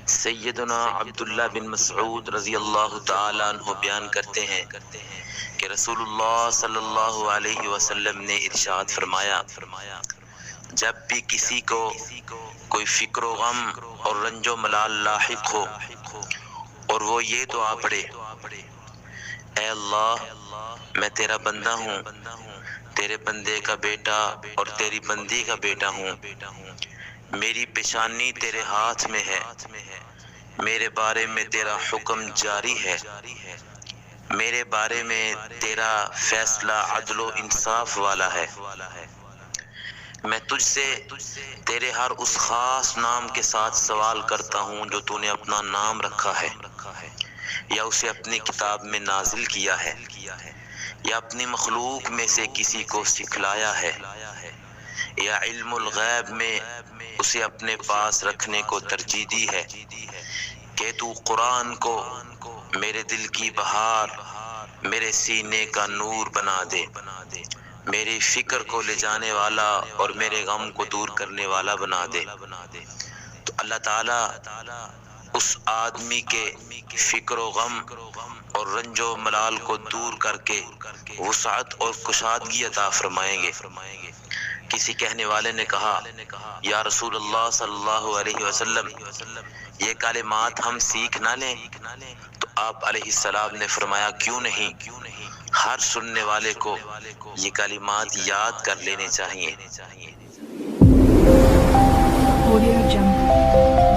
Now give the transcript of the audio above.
سیدنا عبداللہ بن مسعود رضی اللہ تعالیٰ عنہ بیان کرتے ہیں کہ رسول اللہ صلی اللہ علیہ وسلم نے ارشاد فرمایا، جب بھی کسی کو کوئی فکر و غم اور رنج و ملال لاحق ہو اور وہ یہ دعا پڑھے، اے اللہ میں تیرا بندہ ہوں، تیرے بندے کا بیٹا اور تیری بندی کا بیٹا ہوں، میری پیشانی تیرے ہاتھ میں ہے، میرے بارے میں تیرا حکم جاری ہے، میرے بارے میں تیرا فیصلہ عدل و انصاف والا ہے، میں تجھ سے تیرے ہر اس خاص نام کے ساتھ سوال کرتا ہوں جو تو نے اپنا نام رکھا ہے یا اسے اپنی کتاب میں نازل کیا ہے یا اپنی مخلوق میں سے کسی کو سکھلایا ہے یا علم الغیب میں اسے اپنے پاس رکھنے کو ترجیح دی ہے کہ تو قرآن کو میرے دل کی بہار، میرے سینے کا نور بنا دے، میری فکر کو لے جانے والا اور میرے غم کو دور کرنے والا بنا دے۔ تو اللہ تعالیٰ اس آدمی کے فکر و غم اور رنج و ملال کو دور کر کے وسعت اور کشادگی عطا فرمائیں گے۔ کسی کہنے والے نے کہا، یا رسول اللہ صلی اللہ علیہ وسلم یہ کلمات ہم سیکھ نہ لیں؟ تو آپ علیہ السلام نے فرمایا، کیوں نہیں، ہر سننے والے کو یہ کلمات یاد کر لینے چاہیے۔ Audio Jungle.